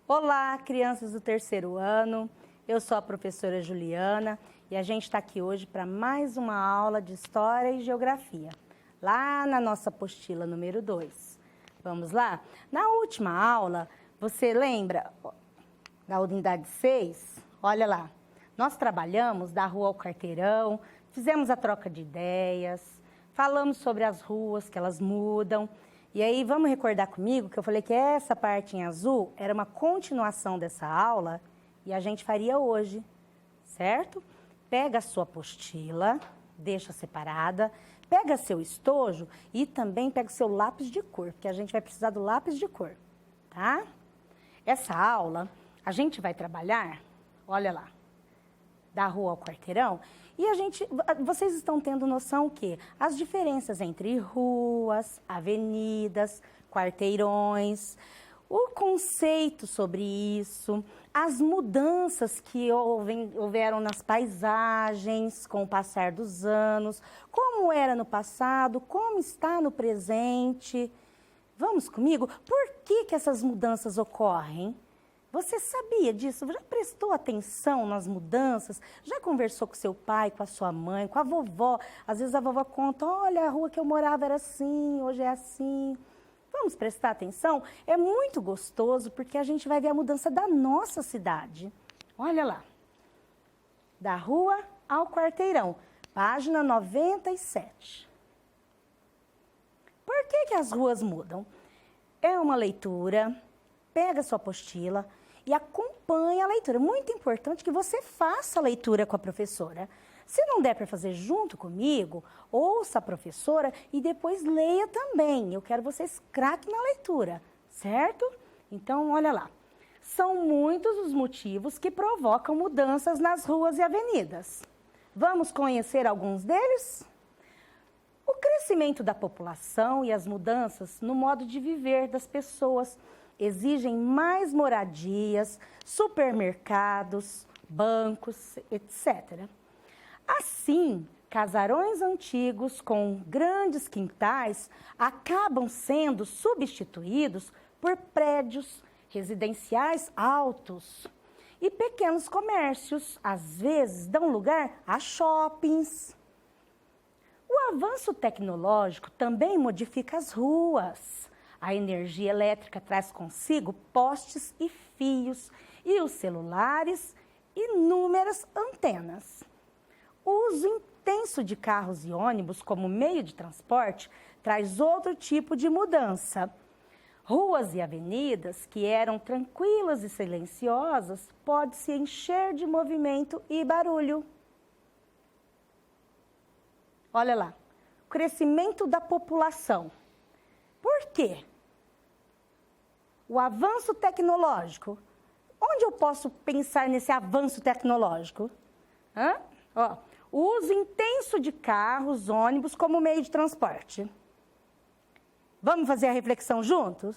Olá, crianças do terceiro ano. Eu sou a professora Juliana e a gente está aqui hoje para mais uma aula de História e Geografia, lá na nossa apostila número 2. Vamos lá? Na última aula, você lembra da unidade 6? Olha lá, nós trabalhamos da rua ao quarteirão, fizemos a troca de ideias, falamos sobre as ruas, que elas mudam. E aí, vamos recordar comigo que eu falei que essa parte em azul era uma continuação dessa aula e a gente faria hoje, certo? Pega a sua apostila, deixa separada, pega seu estojo e também pega o seu lápis de cor, porque a gente vai precisar do lápis de cor, tá? Essa aula, a gente vai trabalhar, olha lá, da rua ao quarteirão, e vocês estão tendo noção que as diferenças entre ruas, avenidas, quarteirões, o conceito sobre isso, as mudanças que houveram nas paisagens com o passar dos anos, como era no passado, como está no presente. Vamos comigo? Por que essas mudanças ocorrem? Você sabia disso? Já prestou atenção nas mudanças? Já conversou com seu pai, com a sua mãe, com a vovó? Às vezes a vovó conta, olha, a rua que eu morava era assim, hoje é assim. Vamos prestar atenção? É muito gostoso porque a gente vai ver a mudança da nossa cidade. Olha lá, da rua ao quarteirão, página 97. Por que as ruas mudam? É uma leitura, pega a sua apostila e acompanhe a leitura. Muito importante que você faça a leitura com a professora. Se não der para fazer junto comigo, ouça a professora e depois leia também. Eu quero vocês craques na leitura, certo? Então, olha lá. São muitos os motivos que provocam mudanças nas ruas e avenidas. Vamos conhecer alguns deles? O crescimento da população e as mudanças no modo de viver das pessoas exigem mais moradias, supermercados, bancos, etc. Assim, casarões antigos com grandes quintais acabam sendo substituídos por prédios residenciais altos. E pequenos comércios, às vezes, dão lugar a shoppings. O avanço tecnológico também modifica as ruas. A energia elétrica traz consigo postes e fios e os celulares inúmeras antenas. O uso intenso de carros e ônibus como meio de transporte traz outro tipo de mudança. Ruas e avenidas que eram tranquilas e silenciosas podem se encher de movimento e barulho. Olha lá, crescimento da população. Por quê? O avanço tecnológico. Onde eu posso pensar nesse avanço tecnológico? O uso intenso de carros, ônibus como meio de transporte. Vamos fazer a reflexão juntos?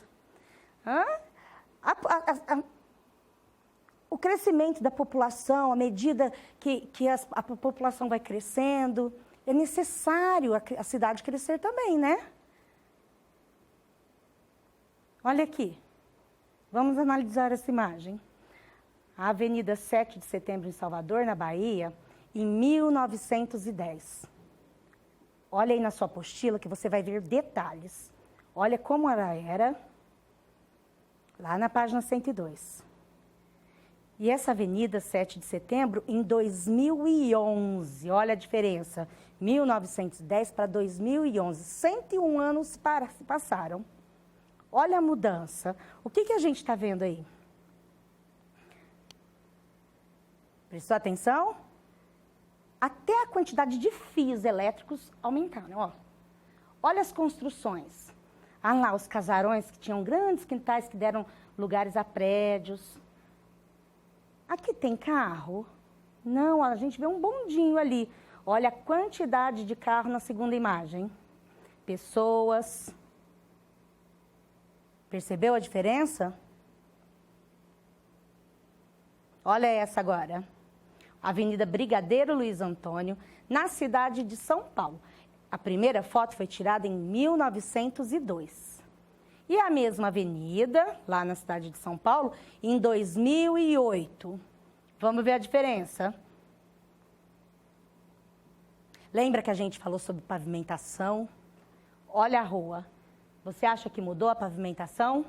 O crescimento da população, à medida que a população vai crescendo, é necessário a cidade crescer também, né? Olha aqui. Vamos analisar essa imagem. A Avenida 7 de Setembro em Salvador, na Bahia, em 1910. Olha aí na sua apostila que você vai ver detalhes. Olha como ela era, lá na página 102. E essa Avenida 7 de Setembro em 2011, olha a diferença, 1910 para 2011, 101 anos passaram. Olha a mudança. O que a gente está vendo aí? Prestou atenção? Até a quantidade de fios elétricos aumentaram, ó. Olha as construções. Ah lá, os casarões que tinham grandes quintais que deram lugares a prédios. Aqui tem carro? Não, a gente vê um bondinho ali. Olha a quantidade de carro na segunda imagem. Pessoas. Percebeu a diferença? Olha essa agora. Avenida Brigadeiro Luiz Antônio, na cidade de São Paulo. A primeira foto foi tirada em 1902. E a mesma avenida, lá na cidade de São Paulo, em 2008. Vamos ver a diferença? Lembra que a gente falou sobre pavimentação? Olha a rua. Você acha que mudou a pavimentação?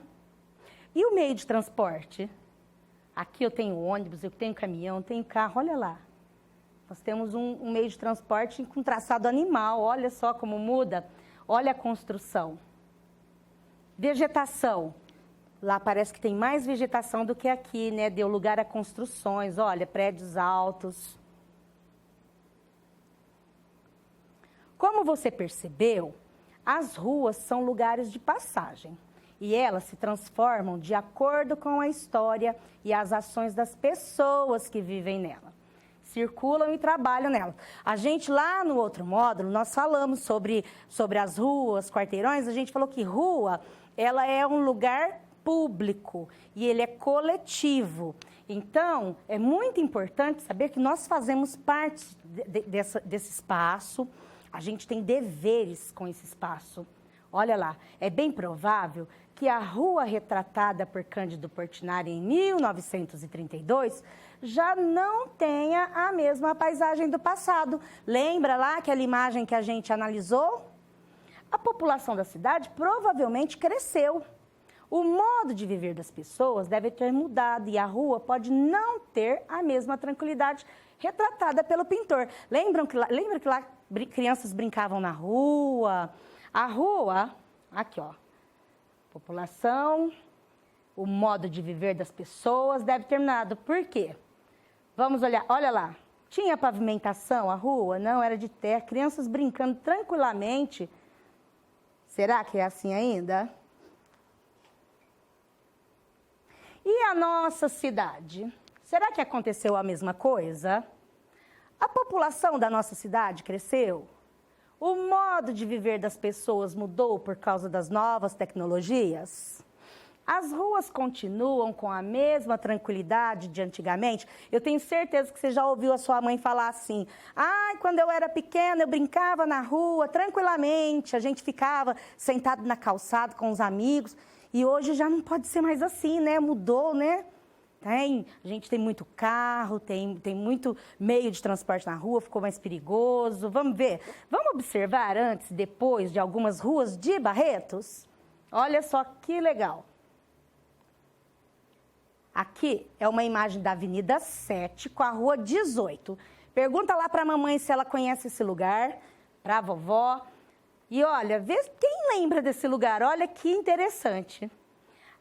E o meio de transporte? Aqui eu tenho ônibus, eu tenho caminhão, tenho carro, olha lá. Nós temos um meio de transporte com traçado animal, olha só como muda. Olha a construção. Vegetação. Lá parece que tem mais vegetação do que aqui, né? Deu lugar a construções, olha, prédios altos. Como você percebeu, as ruas são lugares de passagem e elas se transformam de acordo com a história e as ações das pessoas que vivem nela, circulam e trabalham nela. A gente lá no outro módulo, nós falamos sobre as ruas, quarteirões, a gente falou que rua, ela é um lugar público e ele é coletivo. Então, é muito importante saber que nós fazemos parte desse espaço. A gente tem deveres com esse espaço. Olha lá, é bem provável que a rua retratada por Cândido Portinari em 1932 já não tenha a mesma paisagem do passado. Lembra lá aquela imagem que a gente analisou? A população da cidade provavelmente cresceu. O modo de viver das pessoas deve ter mudado e a rua pode não ter a mesma tranquilidade retratada pelo pintor. Lembra que lá crianças brincavam na rua? A rua, aqui ó, população, o modo de viver das pessoas deve ter mudado. Por quê? Vamos olhar, olha lá. Tinha pavimentação a rua? Não, era de terra. Crianças brincando tranquilamente. Será que é assim ainda? E a nossa cidade? Será que aconteceu a mesma coisa? A população da nossa cidade cresceu? O modo de viver das pessoas mudou por causa das novas tecnologias? As ruas continuam com a mesma tranquilidade de antigamente? Eu tenho certeza que você já ouviu a sua mãe falar assim: "Ai, quando eu era pequena, eu brincava na rua tranquilamente, a gente ficava sentado na calçada com os amigos". E hoje já não pode ser mais assim, né? Mudou, né? A gente tem muito carro, tem muito meio de transporte na rua, ficou mais perigoso. Vamos ver, vamos observar antes e depois de algumas ruas de Barretos? Olha só que legal. Aqui é uma imagem da Avenida 7 com a Rua 18. Pergunta lá para a mamãe se ela conhece esse lugar, para a vovó. E olha, vê quem lembra desse lugar, olha que interessante.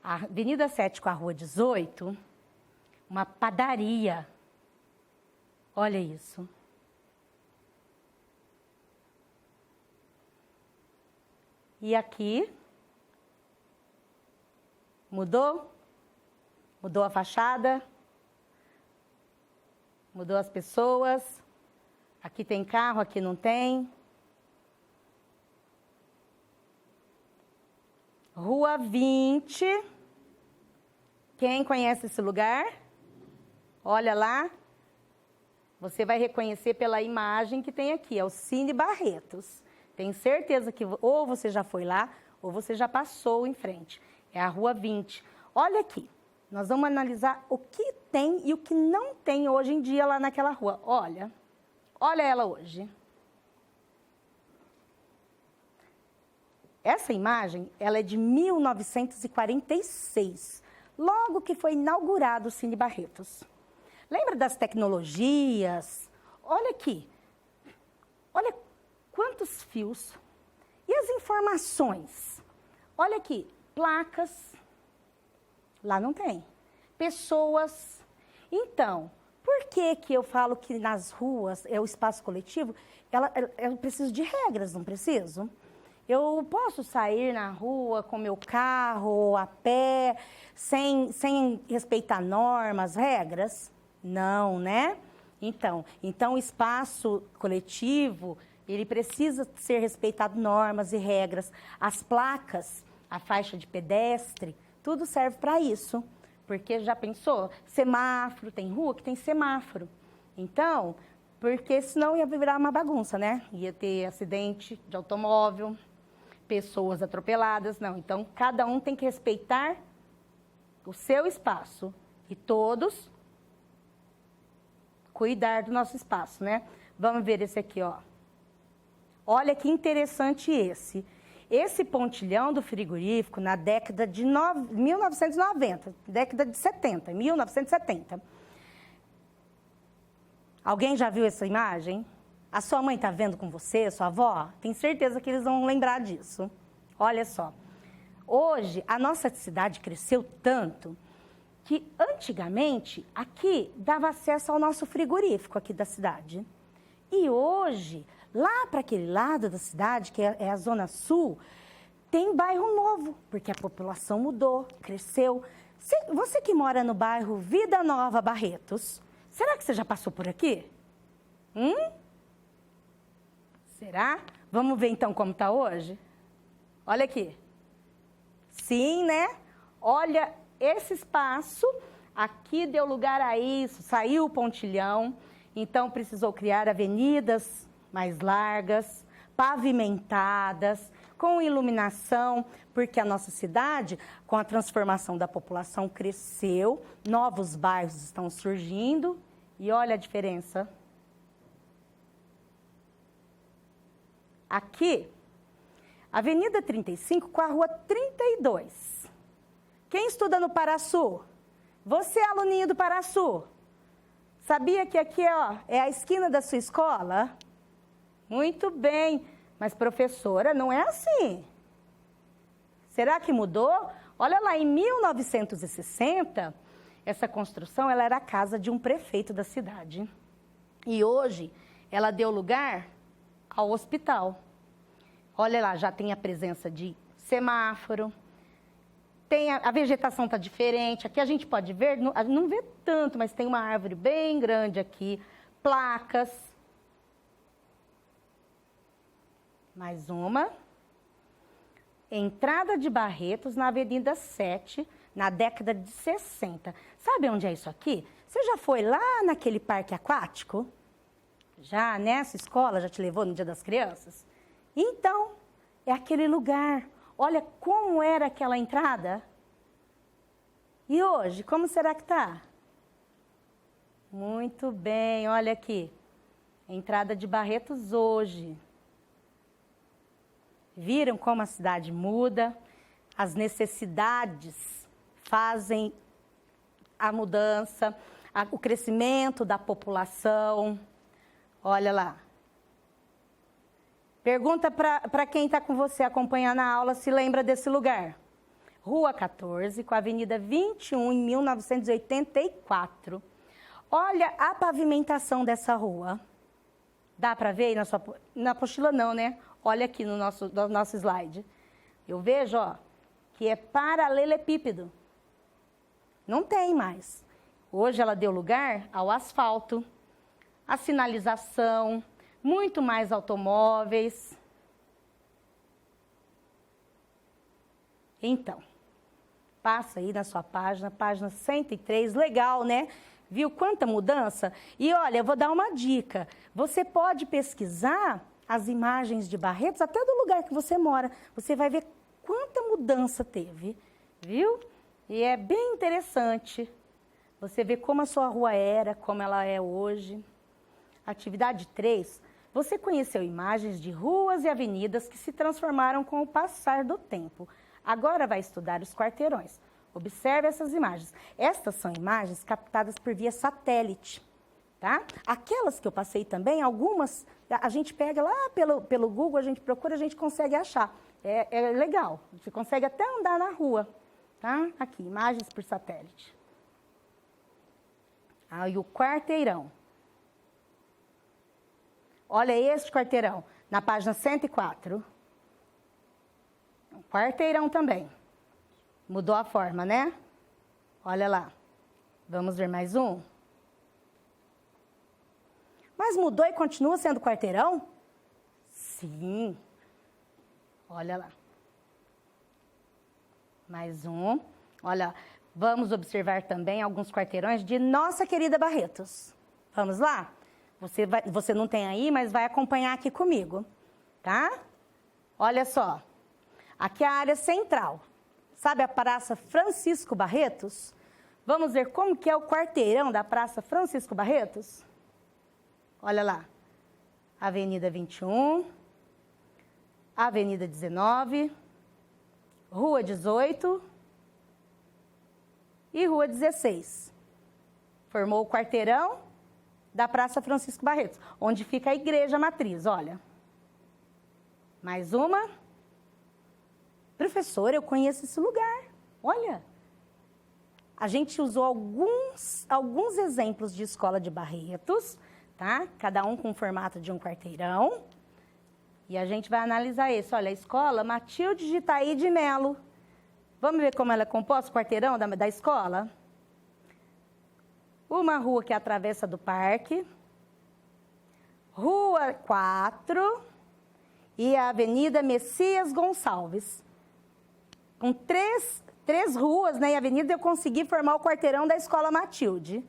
A Avenida 7 com a Rua 18, uma padaria. Olha isso. E aqui, mudou? Mudou a fachada? Mudou as pessoas? Aqui tem carro, aqui não tem. Rua 20. Quem conhece esse lugar? Olha lá. Você vai reconhecer pela imagem que tem aqui. É o Cine Barretos. Tenho certeza que ou você já foi lá, ou você já passou em frente. É a Rua 20. Olha aqui. Nós vamos analisar o que tem e o que não tem hoje em dia lá naquela rua. Olha. Olha ela hoje. Essa imagem, ela é de 1946, logo que foi inaugurado o Cine Barretos. Lembra das tecnologias? Olha aqui, olha quantos fios. E as informações? Olha aqui, placas, lá não tem. Pessoas. Então, por que eu falo que nas ruas, é o espaço coletivo, eu preciso de regras, não preciso? Eu posso sair na rua com meu carro, a pé, sem respeitar normas, regras? Não, né? Então, o espaço coletivo, ele precisa ser respeitado normas e regras. As placas, a faixa de pedestre, tudo serve para isso. Porque já pensou? Semáforo, tem rua que tem semáforo. Então, porque senão ia virar uma bagunça, né? Ia ter acidente de automóvel. pessoas atropeladas, não. Então, cada um tem que respeitar o seu espaço e todos cuidar do nosso espaço, né? Vamos ver esse aqui, ó. Olha que interessante esse. Esse pontilhão do frigorífico na década de 1990, década de 70, 1970. Alguém já viu essa imagem? A sua mãe está vendo com você, a sua avó? Tenho certeza que eles vão lembrar disso. Olha só. Hoje, a nossa cidade cresceu tanto que antigamente aqui dava acesso ao nosso frigorífico aqui da cidade. E hoje, lá para aquele lado da cidade, que é a Zona Sul, tem bairro novo, porque a população mudou, cresceu. Você que mora no bairro Vida Nova Barretos, será que você já passou por aqui? Será? Vamos ver então como está hoje? Olha aqui. Sim, né? Olha, esse espaço aqui deu lugar a isso, saiu o pontilhão, então precisou criar avenidas mais largas, pavimentadas, com iluminação, porque a nossa cidade, com a transformação da população, cresceu, novos bairros estão surgindo, e olha a diferença. Aqui, Avenida 35 com a Rua 32. Quem estuda no Paraçu? Você, aluninho do Paraçu, sabia que aqui é a esquina da sua escola? Muito bem, mas professora, não é assim. Será que mudou? Olha lá, em 1960, essa construção ela era a casa de um prefeito da cidade. E hoje, ela deu lugar ao hospital. Olha lá, já tem a presença de semáforo, tem a vegetação está diferente. Aqui a gente pode ver, não vê tanto, mas tem uma árvore bem grande aqui, placas. Mais uma. Entrada de Barretos na Avenida 7, na década de 60. Sabe onde é isso aqui? Você já foi lá naquele parque aquático? Já, nessa escola, já te levou no Dia das Crianças? Então, é aquele lugar. Olha como era aquela entrada. E hoje, como será que está? Muito bem, olha aqui. Entrada de Barretos hoje. Viram como a cidade muda? As necessidades fazem a mudança, o crescimento da população. Olha lá. Pergunta para quem está com você acompanhando a aula se lembra desse lugar. Rua 14, com a Avenida 21, em 1984. Olha a pavimentação dessa rua. Dá para ver aí na apostila não, né? Olha aqui no nosso slide. Eu vejo, ó, que é paralelepípedo. Não tem mais. Hoje ela deu lugar ao asfalto, a sinalização, muito mais automóveis. Então, passa aí na sua página 103, legal, né? Viu quanta mudança? E olha, eu vou dar uma dica. Você pode pesquisar as imagens de Barretos, até do lugar que você mora. Você vai ver quanta mudança teve, viu? E é bem interessante. Você vê como a sua rua era, como ela é hoje. Atividade 3. Você conheceu imagens de ruas e avenidas que se transformaram com o passar do tempo. Agora vai estudar os quarteirões. Observe essas imagens. Estas são imagens captadas por via satélite, tá? Aquelas que eu passei também, algumas a gente pega lá pelo Google, a gente procura, a gente consegue achar. É legal, você consegue até andar na rua, tá? Aqui, imagens por satélite. Aí o quarteirão. Olha este quarteirão, na página 104. Um quarteirão também. Mudou a forma, né? Olha lá. Vamos ver mais um? Mas mudou e continua sendo quarteirão? Sim. Olha lá. Mais um. Olha, vamos observar também alguns quarteirões de nossa querida Barretos. Vamos lá? Você não tem aí, mas vai acompanhar aqui comigo, tá? Olha só. Aqui é a área central. Sabe a Praça Francisco Barretos? Vamos ver como que é o quarteirão da Praça Francisco Barretos? Olha lá. Avenida 21, Avenida 19, Rua 18 e Rua 16. Formou o quarteirão da Praça Francisco Barretos, onde fica a Igreja Matriz, olha. Mais uma. Professora, eu conheço esse lugar. Olha. A gente usou alguns exemplos de escola de Barretos, tá? Cada um com o formato de um quarteirão. E a gente vai analisar isso. Olha, a escola Matilde de Itaí de Melo. Vamos ver como ela é composta, o quarteirão da escola? Uma rua que atravessa do parque. Rua 4 e a Avenida Messias Gonçalves. Com três ruas, né, e avenida, eu consegui formar o quarteirão da Escola Matilde.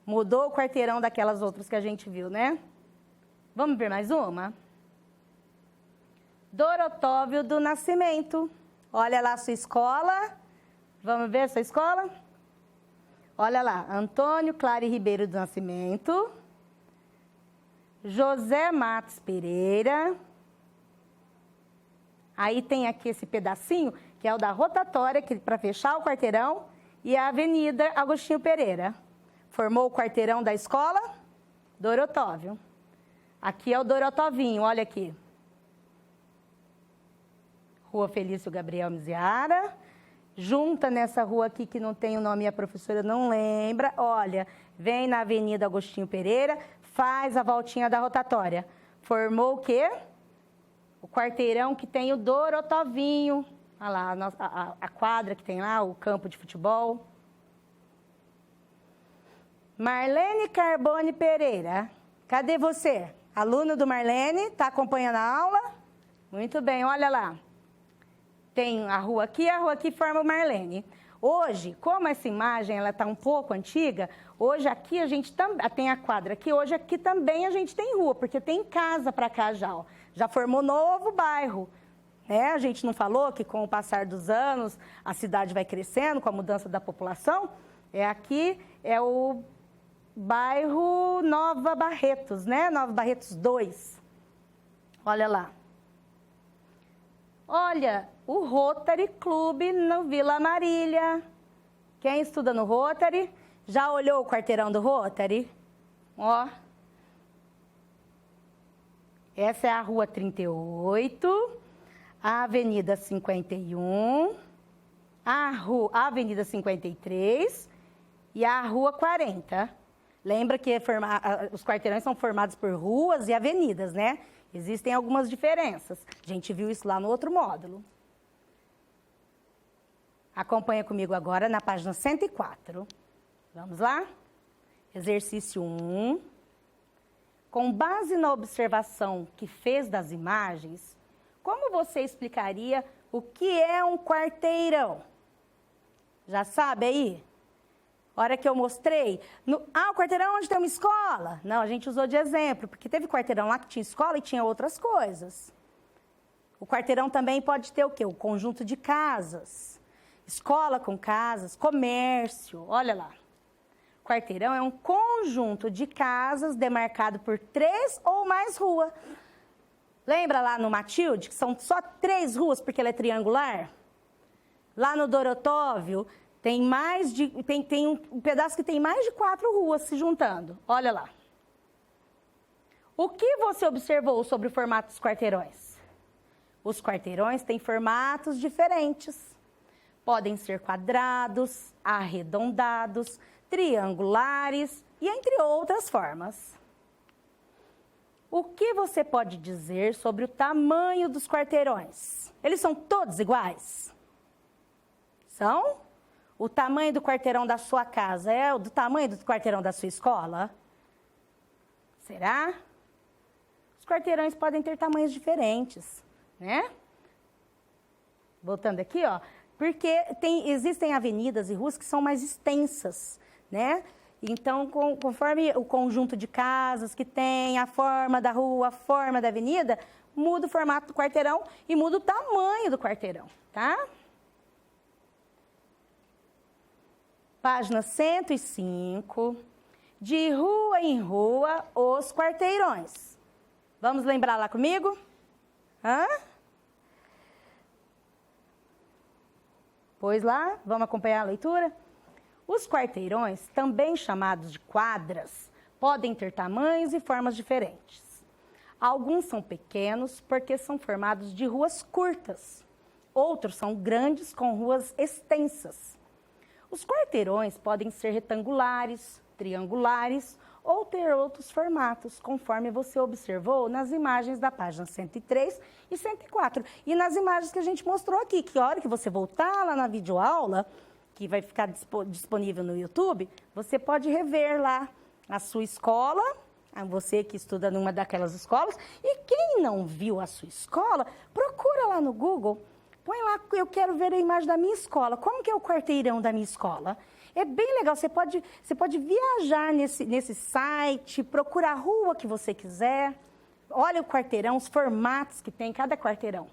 Mudou o quarteirão daquelas outras que a gente viu, né? Vamos ver mais uma? Dorotóvio do Nascimento. Olha lá a sua escola. Vamos ver a sua escola? Olha lá, Antônio Clare Ribeiro do Nascimento. José Matos Pereira. Aí tem aqui esse pedacinho, que é o da rotatória, para fechar o quarteirão, e a Avenida Agostinho Pereira. Formou o quarteirão da escola Dorotóvio. Aqui é o Dorotovinho, olha aqui. Rua Felício Gabriel Miziara. Junta nessa rua aqui, que não tem o nome e a professora não lembra. Olha, vem na Avenida Agostinho Pereira, faz a voltinha da rotatória. Formou o quê? O quarteirão que tem o Dorotovinho. Olha lá, a quadra que tem lá, o campo de futebol. Marlene Carbone Pereira. Cadê você? Aluno do Marlene, está acompanhando a aula? Muito bem, olha lá. Tem a rua aqui forma o Marlene. Hoje, como essa imagem está um pouco antiga, hoje aqui a gente tem a quadra aqui, hoje aqui também a gente tem rua, porque tem casa para cá já, ó. Já formou novo bairro, né? A gente não falou que com o passar dos anos a cidade vai crescendo com a mudança da população? Aqui é o bairro Nova Barretos, né? Nova Barretos 2. Olha lá. Olha, o Rotary Clube no Vila Marília. Quem estuda no Rotary, já olhou o quarteirão do Rotary? Ó. Essa é a Rua 38, a Avenida 51, a Avenida 53 e a Rua 40. Lembra que os quarteirões são formados por ruas e avenidas, né? Existem algumas diferenças. A gente viu isso lá no outro módulo. Acompanha comigo agora na página 104. Vamos lá? Exercício 1. Com base na observação que fez das imagens, como você explicaria o que é um quarteirão? Já sabe aí? Hora que eu mostrei, o quarteirão onde tem uma escola. Não, a gente usou de exemplo, porque teve quarteirão lá que tinha escola e tinha outras coisas. O quarteirão também pode ter o quê? O conjunto de casas. Escola com casas, comércio, olha lá. Quarteirão é um conjunto de casas demarcado por 3 ou mais ruas. Lembra lá no Matilde, que são só 3 ruas, porque ela é triangular? Lá no Dorotóvio, tem um pedaço que tem mais de 4 ruas se juntando. Olha lá. O que você observou sobre o formato dos quarteirões? Os quarteirões têm formatos diferentes. Podem ser quadrados, arredondados, triangulares e entre outras formas. O que você pode dizer sobre o tamanho dos quarteirões? Eles são todos iguais? São? O tamanho do quarteirão da sua casa é o do tamanho do quarteirão da sua escola? Será? Os quarteirões podem ter tamanhos diferentes, né? Voltando aqui, ó, porque existem avenidas e ruas que são mais extensas, né? Então, conforme o conjunto de casas que tem, a forma da rua, a forma da avenida, muda o formato do quarteirão e muda o tamanho do quarteirão, tá? Página 105. De rua em rua, os quarteirões. Vamos lembrar lá comigo? Hã? Pois lá, vamos acompanhar a leitura? Os quarteirões, também chamados de quadras, podem ter tamanhos e formas diferentes. Alguns são pequenos porque são formados de ruas curtas. Outros são grandes com ruas extensas. Os quarteirões podem ser retangulares, triangulares ou ter outros formatos, conforme você observou nas imagens da página 103 e 104. E nas imagens que a gente mostrou aqui, que a hora que você voltar lá na videoaula, que vai ficar disponível no YouTube, você pode rever lá a sua escola, você que estuda numa daquelas escolas, e quem não viu a sua escola, procura lá no Google, põe lá, eu quero ver a imagem da minha escola, como que é o quarteirão da minha escola? É bem legal, você pode viajar nesse site, procurar a rua que você quiser, olha o quarteirão, os formatos que tem cada quarteirão.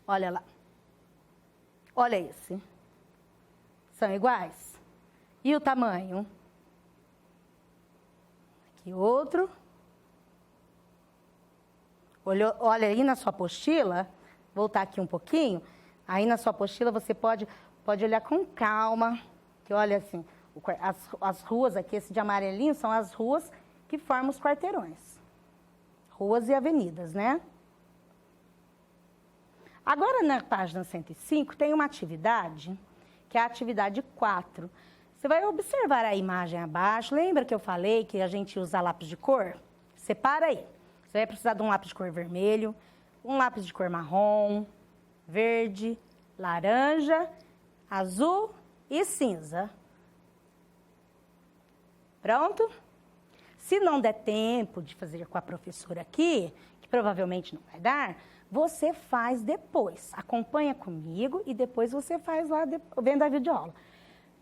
Olha lá. Olha esse. São iguais? E o tamanho? Aqui outro. Olha aí na sua apostila, voltar aqui um pouquinho, aí na sua apostila você pode olhar com calma, que olha assim, as ruas aqui, esse de amarelinho, são as ruas que formam os quarteirões. Ruas e avenidas, né? Agora, na página 105, tem uma atividade, que é a atividade 4. Você vai observar a imagem abaixo. Lembra que eu falei que a gente usa lápis de cor? Separa aí. Você vai precisar de um lápis de cor vermelho, um lápis de cor marrom, verde, laranja, azul e cinza. Pronto? Se não der tempo de fazer com a professora aqui, que provavelmente não vai dar, você faz depois. Acompanha comigo e depois você faz lá vendo a videoaula.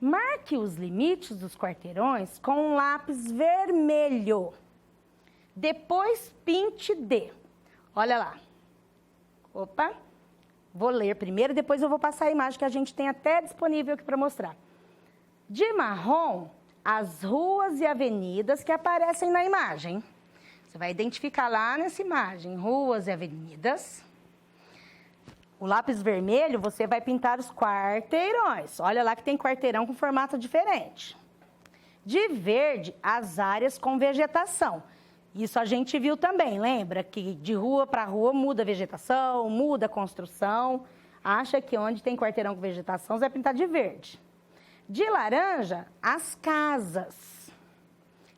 Marque os limites dos quarteirões com um lápis vermelho. Depois pinte de. Olha lá. Opa. Vou ler primeiro, depois eu vou passar a imagem que a gente tem até disponível aqui para mostrar. De marrom, as ruas e avenidas que aparecem na imagem. Você vai identificar lá nessa imagem, ruas e avenidas. O lápis vermelho, você vai pintar os quarteirões. Olha lá que tem quarteirão com formato diferente. De verde, as áreas com vegetação. Isso a gente viu também, lembra? Que de rua para rua muda a vegetação, muda a construção. Acha que onde tem quarteirão com vegetação, você vai pintar de verde. De laranja, as casas.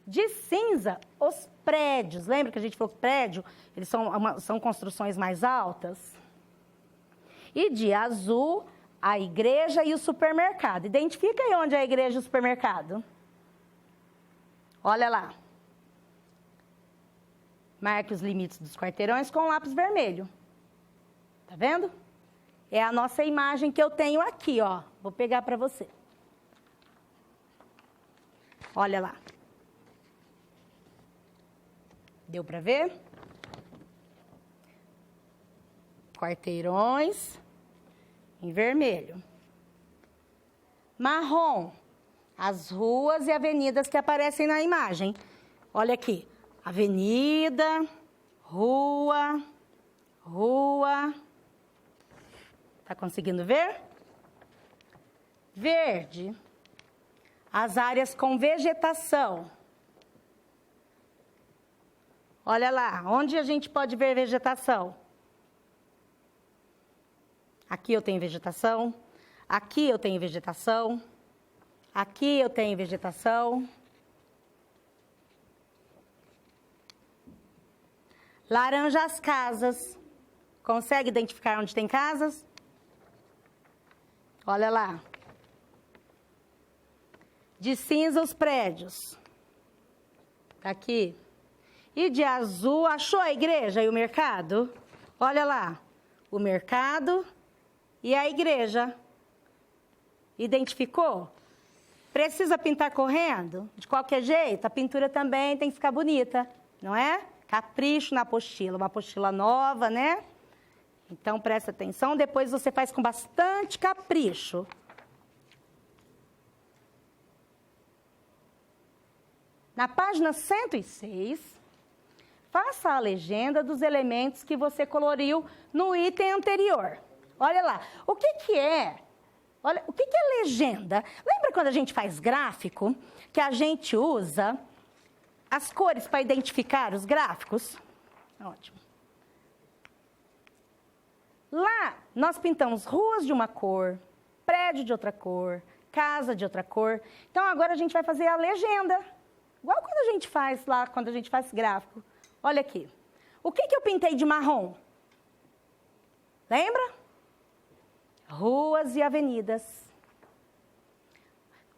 De cinza, os prédios. Lembra que a gente falou que prédio, eles são construções mais altas? E de azul, a igreja e o supermercado. Identifica aí onde é a igreja e o supermercado. Olha lá. Marque os limites dos quarteirões com lápis vermelho. Tá vendo? É a nossa imagem que eu tenho aqui, ó. Vou pegar para você. Olha lá. Deu para ver? Quarteirões em vermelho. Marrom, as ruas e avenidas que aparecem na imagem. Olha aqui. Avenida, rua. Tá conseguindo ver? Verde, as áreas com vegetação. Olha lá, onde a gente pode ver vegetação? Aqui eu tenho vegetação, aqui eu tenho vegetação, aqui eu tenho vegetação. Laranja, as casas. Consegue identificar onde tem casas? Olha lá. De cinza, os prédios. Tá aqui. E de azul, achou a igreja e o mercado? Olha lá. O mercado e a igreja. Identificou? Precisa pintar correndo? De qualquer jeito, a pintura também tem que ficar bonita, não é? Capricho na apostila, uma apostila nova, né? Então, presta atenção, depois você faz com bastante capricho. Na página 106, faça a legenda dos elementos que você coloriu no item anterior. Olha lá, o que é? Olha, o que é legenda? Lembra quando a gente faz gráfico, que a gente usa as cores para identificar os gráficos? Ótimo. Lá, nós pintamos ruas de uma cor, prédio de outra cor, casa de outra cor. Então, agora a gente vai fazer a legenda. Igual quando a gente faz lá, quando a gente faz gráfico. Olha aqui. O que eu pintei de marrom? Lembra? Ruas e avenidas.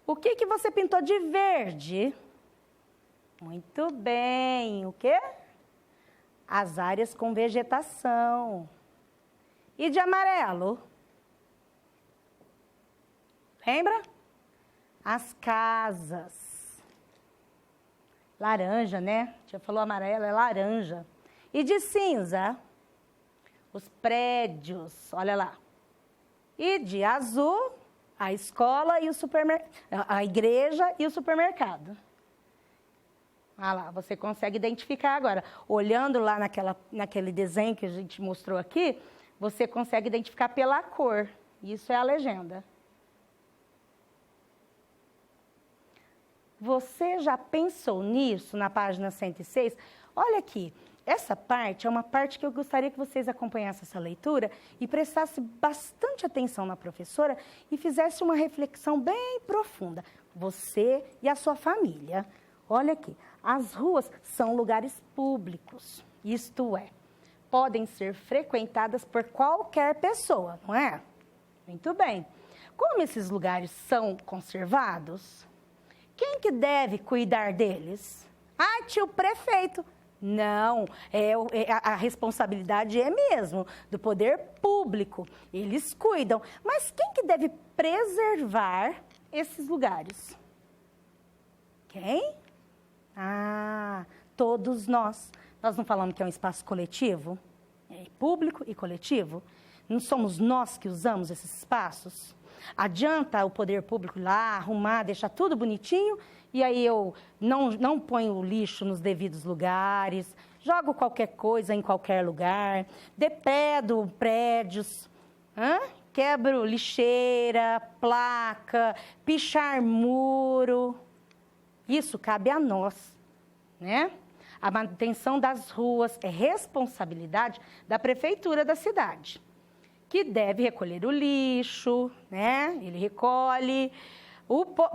O que você pintou de verde? Muito bem. O quê? As áreas com vegetação. E de amarelo? Lembra? As casas. Laranja, né? Já falou amarelo, é laranja. E de cinza? Os prédios, olha lá. E de azul, a escola e o supermercado, a igreja e o supermercado. Olha lá, você consegue identificar agora. Olhando lá naquele desenho que a gente mostrou aqui, você consegue identificar pela cor. Isso é a legenda. Você já pensou nisso na página 106? Olha aqui, essa parte é uma parte que eu gostaria que vocês acompanhassem essa leitura e prestassem bastante atenção na professora e fizessem uma reflexão bem profunda. Você e a sua família. Olha aqui, as ruas são lugares públicos, isto é, podem ser frequentadas por qualquer pessoa, não é? Muito bem. Como esses lugares são conservados, quem que deve cuidar deles? Ah, tio prefeito. Não, a responsabilidade é mesmo do poder público. Eles cuidam. Mas quem que deve preservar esses lugares? Quem? Ah, todos nós. Nós não falamos que é um espaço coletivo? É público e coletivo? Não somos nós que usamos esses espaços? Adianta o poder público ir lá, arrumar, deixar tudo bonitinho, e aí eu não ponho o lixo nos devidos lugares, jogo qualquer coisa em qualquer lugar, depredo prédios, quebro lixeira, placa, pichar muro. Isso cabe a nós, né? A manutenção das ruas é responsabilidade da prefeitura da cidade, que deve recolher o lixo, né? Ele recolhe,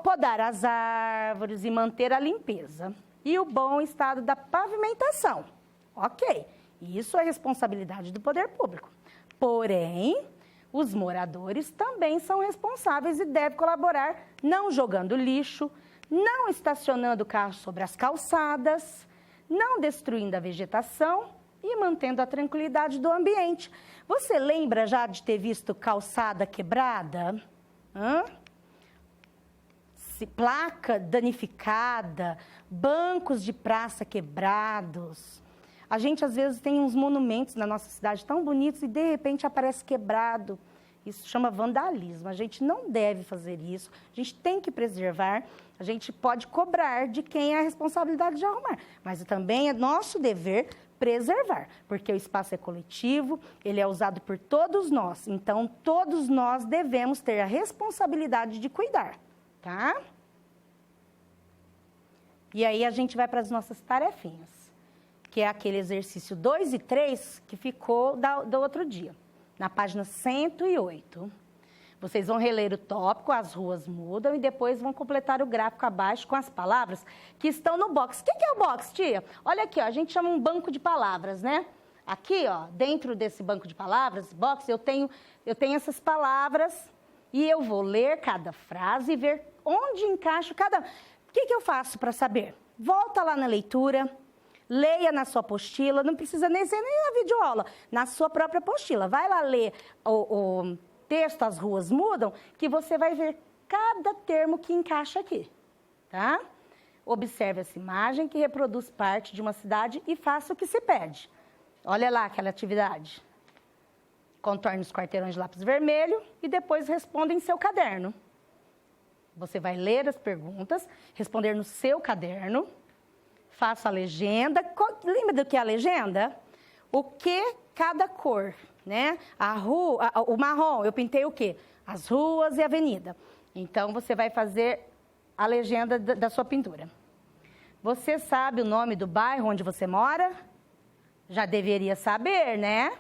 podar as árvores e manter a limpeza. E o bom estado da pavimentação. Ok, isso é responsabilidade do poder público. Porém, os moradores também são responsáveis e devem colaborar não jogando lixo, não estacionando carros sobre as calçadas, não destruindo a vegetação e mantendo a tranquilidade do ambiente. Você lembra já de ter visto calçada quebrada? Placa danificada, bancos de praça quebrados. A gente, às vezes, tem uns monumentos na nossa cidade tão bonitos e, de repente, aparece quebrado. Isso chama vandalismo. A gente não deve fazer isso. A gente tem que preservar. A gente pode cobrar de quem é a responsabilidade de arrumar. Mas também é nosso dever preservar, porque o espaço é coletivo, ele é usado por todos nós. Então, todos nós devemos ter a responsabilidade de cuidar, tá? E aí a gente vai para as nossas tarefinhas, que é aquele exercício 2 e 3 que ficou do outro dia, na página 108. Vocês vão reler o tópico, as ruas mudam, e depois vão completar o gráfico abaixo com as palavras que estão no box. O que é o box, tia? Olha aqui, ó, a gente chama um banco de palavras, né? Aqui, ó, dentro desse banco de palavras, box, eu tenho essas palavras e eu vou ler cada frase e ver onde encaixa cada... O que eu faço para saber? Volta lá na leitura, leia na sua apostila, não precisa nem ser nem na videoaula, na sua própria apostila. Vai lá ler o texto, as ruas mudam, que você vai ver cada termo que encaixa aqui, tá? Observe essa imagem que reproduz parte de uma cidade e faça o que se pede. Olha lá aquela atividade. Contorne os quarteirões de lápis vermelho e depois responda em seu caderno. Você vai ler as perguntas, responder no seu caderno, faça a legenda. Lembra do que é a legenda? O que cada cor, né? A rua, o marrom, eu pintei o quê? As ruas e a avenida. Então, você vai fazer a legenda da sua pintura. Você sabe o nome do bairro onde você mora? Já deveria saber, né?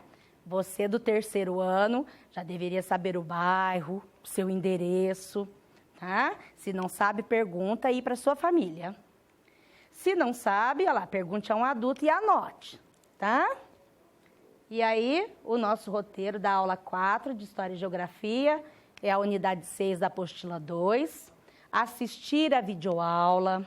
Você do terceiro ano já deveria saber o bairro, o seu endereço, tá? Se não sabe, pergunta aí para sua família. Se não sabe, olha lá, pergunte a um adulto e anote, tá? E aí, o nosso roteiro da aula 4 de História e Geografia é a unidade 6 da apostila 2, assistir a videoaula.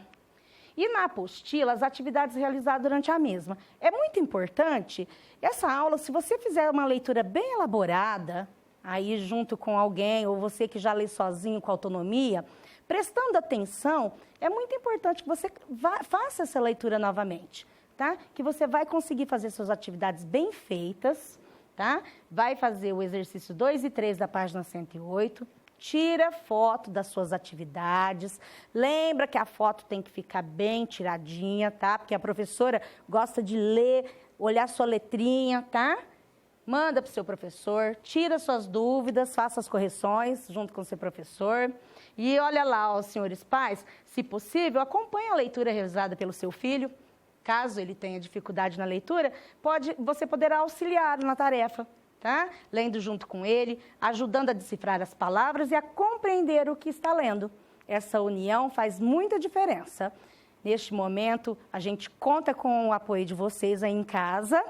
E na apostila, as atividades realizadas durante a mesma. É muito importante, essa aula, se você fizer uma leitura bem elaborada, aí junto com alguém, ou você que já lê sozinho com autonomia, prestando atenção, é muito importante que você faça essa leitura novamente, tá? Que você vai conseguir fazer suas atividades bem feitas, tá? Vai fazer o exercício 2 e 3 da página 108, tira foto das suas atividades, lembra que a foto tem que ficar bem tiradinha, tá? Porque a professora gosta de ler, olhar sua letrinha, tá? Manda para o seu professor, tira suas dúvidas, faça as correções junto com o seu professor. E olha lá, ó, senhores pais, se possível, acompanhe a leitura realizada pelo seu filho. Caso ele tenha dificuldade na leitura, você poderá auxiliá-lo na tarefa, tá? Lendo junto com ele, ajudando a decifrar as palavras e a compreender o que está lendo. Essa união faz muita diferença. Neste momento, a gente conta com o apoio de vocês aí em casa.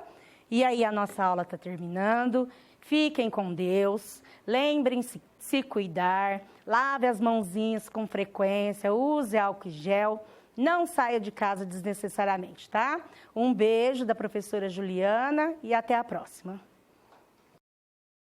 E aí a nossa aula está terminando. Fiquem com Deus. Lembrem-se de se cuidar. Lave as mãozinhas com frequência. Use álcool gel. Não saia de casa desnecessariamente, tá? Um beijo da professora Juliana e até a próxima.